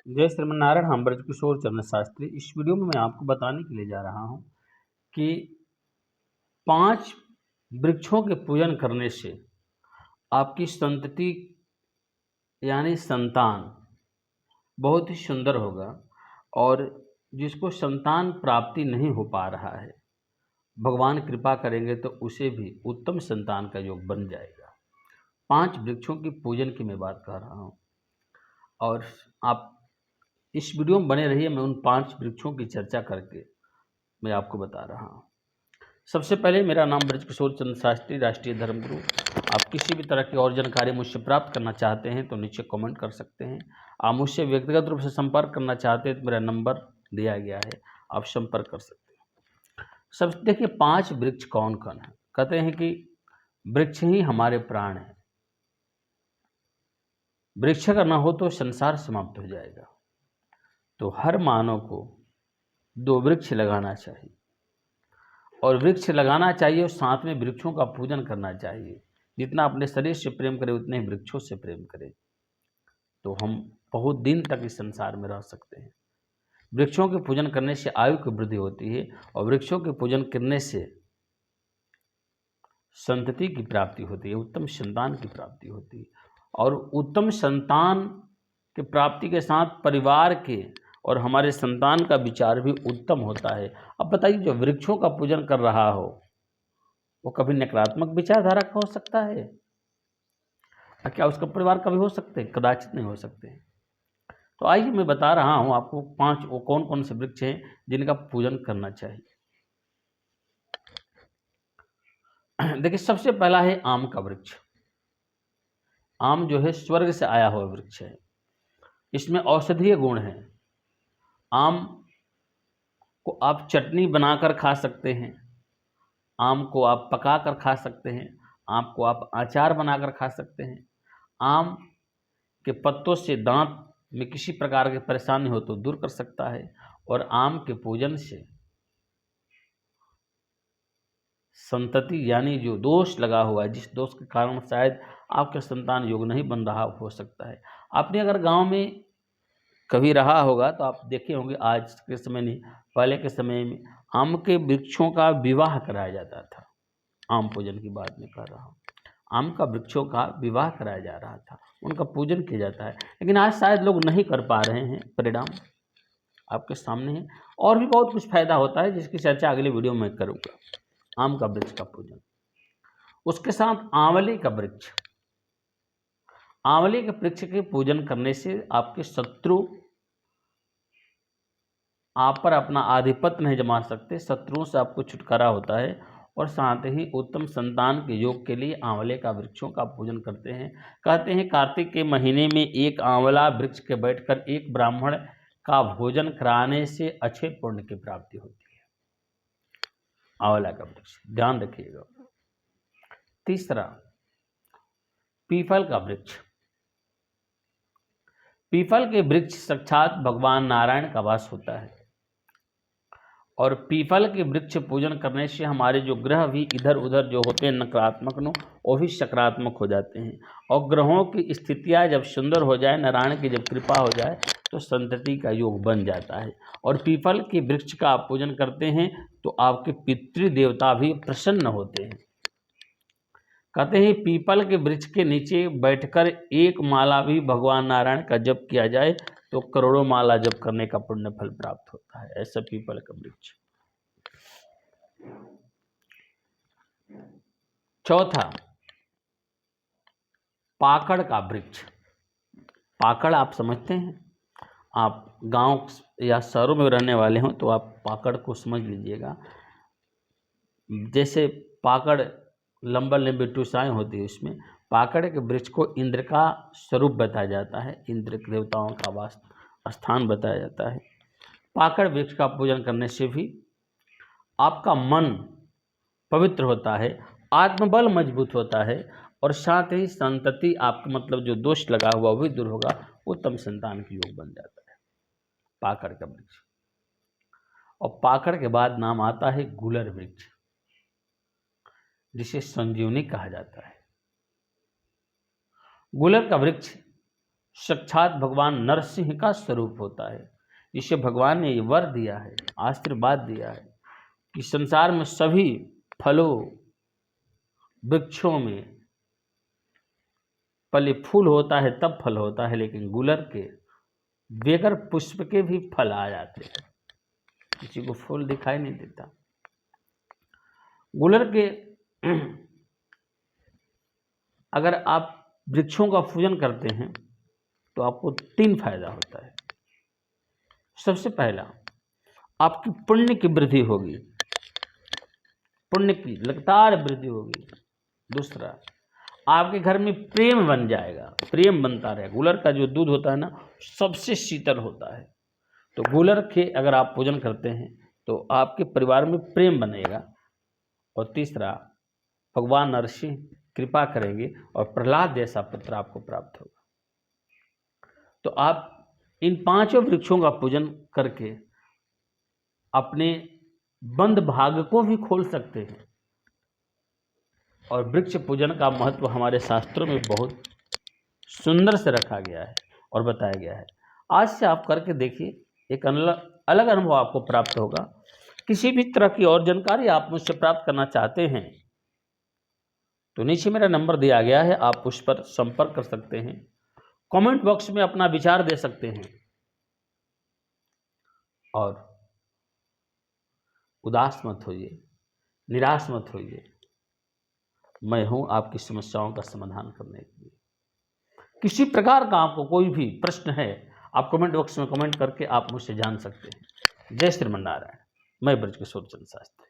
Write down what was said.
जय श्रीमन्नारायण। हम ब्रजकिशोर चंद्र शास्त्री। इस वीडियो में मैं आपको बताने के लिए जा रहा हूँ कि 5 वृक्षों के पूजन करने से आपकी संतति यानी संतान बहुत ही सुंदर होगा, और जिसको संतान प्राप्ति नहीं हो पा रहा है, भगवान कृपा करेंगे तो उसे भी उत्तम संतान का योग बन जाएगा। 5 वृक्षों की पूजन की मैं बात कर रहा हूँ, और आप इस वीडियो में बने रहिए। मैं उन 5 वृक्षों की चर्चा करके मैं आपको बता रहा हूँ। सबसे पहले, मेरा नाम ब्रजकिशोर चंद्र शास्त्री, राष्ट्रीय धर्मगुरु। आप किसी भी तरह की और जानकारी मुझसे प्राप्त करना चाहते हैं तो नीचे कमेंट कर सकते हैं। आप मुझसे व्यक्तिगत रूप से संपर्क करना चाहते हैं तो मेरा नंबर दिया गया है, आप संपर्क कर सकते हैं। सब देखिए, 5 वृक्ष कौन कौन है। कहते हैं कि वृक्ष ही हमारे प्राण है। वृक्ष अगर ना हो तो संसार समाप्त हो जाएगा। तो हर मानव को 2 वृक्ष लगाना चाहिए, और वृक्ष लगाना चाहिए और साथ में वृक्षों का पूजन करना चाहिए। जितना अपने शरीर से प्रेम करें उतने ही वृक्षों से प्रेम करें, तो हम बहुत दिन तक इस संसार में रह सकते हैं। वृक्षों के पूजन करने से आयु की वृद्धि होती है, और वृक्षों के पूजन करने से संतति की प्राप्ति होती है, उत्तम संतान की प्राप्ति होती है। और उत्तम संतान की प्राप्ति के साथ परिवार के और हमारे संतान का विचार भी उत्तम होता है। अब बताइए, जो वृक्षों का पूजन कर रहा हो वो कभी नकारात्मक विचारधारा का हो सकता है? क्या उसका परिवार कभी हो सकते हैं? कदाचित नहीं हो सकते। तो आइए मैं बता रहा हूं आपको 5 वो कौन कौन से वृक्ष हैं जिनका पूजन करना चाहिए। देखिए, सबसे पहला है आम का वृक्ष। आम जो है स्वर्ग से आया हुआ वृक्ष है। इसमें औषधीय गुण है। आम को आप चटनी बनाकर खा सकते हैं, आम को आप पका कर खा सकते हैं, आम को आप अचार बनाकर खा सकते हैं। आम के पत्तों से दांत में किसी प्रकार की परेशानी हो तो दूर कर सकता है। और आम के पूजन से संतति यानी जो दोष लगा हुआ है, जिस दोष के कारण शायद आपके संतान योग नहीं बन रहा, हो सकता है। आपने अगर गांव में कभी रहा होगा तो आप देखे होंगे, आज के समय नहीं, पहले के समय में आम के वृक्षों का विवाह कराया जाता था। आम पूजन की बात मैं कर रहा हूँ। आम का वृक्षों का विवाह कराया जा रहा था, उनका पूजन किया जाता है। लेकिन आज शायद लोग नहीं कर पा रहे हैं। परिणाम आपके सामने है। और भी बहुत कुछ फायदा होता है जिसकी चर्चा अगले वीडियो में करूँगा। आम का वृक्ष का पूजन, उसके साथ आंवले का वृक्ष। आंवले के वृक्ष के पूजन करने से आपके शत्रु आप पर अपना आधिपत्य नहीं जमा सकते, शत्रुओं से आपको छुटकारा होता है। और साथ ही उत्तम संतान के योग के लिए आंवले का वृक्षों का पूजन करते हैं। कहते हैं कार्तिक के महीने में एक आंवला वृक्ष के बैठकर एक ब्राह्मण का भोजन कराने से अच्छे पुण्य की प्राप्ति होती है। आंवला का वृक्ष ध्यान रखिएगा। तीसरा, पीपल का वृक्ष। पीपल के वृक्ष साक्षात भगवान नारायण का वास होता है, और पीपल के वृक्ष पूजन करने से हमारे जो ग्रह भी इधर उधर जो होते हैं नकारात्मक नो, वो भी सकारात्मक हो जाते हैं। और ग्रहों की स्थितियाँ जब सुंदर हो जाए, नारायण की जब कृपा हो जाए, तो संतति का योग बन जाता है। और पीपल के वृक्ष का आप पूजन करते हैं तो आपके पितृदेवता भी प्रसन्न होते हैं। कहते हैं पीपल के वृक्ष के नीचे बैठकर एक माला भी भगवान नारायण का जप किया जाए तो करोड़ों माला जप करने का पुण्य फल प्राप्त होता है। ऐसा पीपल का वृक्ष। चौथा, पाकड़ का वृक्ष। पाकड़ आप समझते हैं? आप गांव या शहरों में रहने वाले हो तो आप पाकड़ को समझ लीजिएगा। जैसे पाकड़ लंबा लंबी टुसाएं होती है, उसमें पाकड़ के वृक्ष को इंद्र का स्वरूप बताया जाता है, इंद्र के देवताओं का वास स्थान बताया जाता है। पाकड़ वृक्ष का पूजन करने से भी आपका मन पवित्र होता है, आत्मबल मजबूत होता है, और साथ ही संतति आपका मतलब जो दोष लगा हुआ वो भी दूर होगा, उत्तम संतान की योग बन जाता है। पाकड़ का वृक्ष। और पाकड़ के बाद नाम आता है गुलर वृक्ष, जिसे संजीवनी कहा जाता है। गुलर का वृक्ष साक्षात भगवान नरसिंह का स्वरूप होता है। इसे भगवान ने ये वर दिया है, आशीर्वाद दिया है कि संसार में सभी फलों वृक्षों में पहले फूल होता है तब फल होता है, लेकिन गुलर के बगैर पुष्प के भी फल आ जाते हैं, किसी को फूल दिखाई नहीं देता। गुलर के अगर आप वृक्षों का पूजन करते हैं तो आपको 3 फायदा होता है। सबसे पहला, आपकी पुण्य की वृद्धि होगी, पुण्य की लगातार वृद्धि होगी। दूसरा, आपके घर में प्रेम बन जाएगा, प्रेम बनता रहेगा। गुलर का जो दूध होता है ना, सबसे शीतल होता है, तो गुलर के अगर आप पूजन करते हैं तो आपके परिवार में प्रेम बनेगा। और तीसरा, भगवान नरसिंह कृपा करेंगे और प्रहलाद जैसा पुत्र आपको प्राप्त होगा। तो आप इन 5 वृक्षों का पूजन करके अपने बंद भाग को भी खोल सकते हैं। और वृक्ष पूजन का महत्व हमारे शास्त्रों में बहुत सुंदर से रखा गया है और बताया गया है। आज से आप करके देखिए, एक अलग अनुभव आपको प्राप्त होगा। किसी भी तरह की और जानकारी आप मुझसे प्राप्त करना चाहते हैं तो नीचे मेरा नंबर दिया गया है, आप उस पर संपर्क कर सकते हैं। कमेंट बॉक्स में अपना विचार दे सकते हैं और उदास मत होइए, निराश मत होइए। मैं हूं आपकी समस्याओं का समाधान करने के लिए। किसी प्रकार का आपको कोई भी प्रश्न है, आप कमेंट बॉक्स में कमेंट करके आप मुझसे जान सकते हैं। जय श्रीमन नारायण। मैं ब्रजकिशोर चंद्र शास्त्री।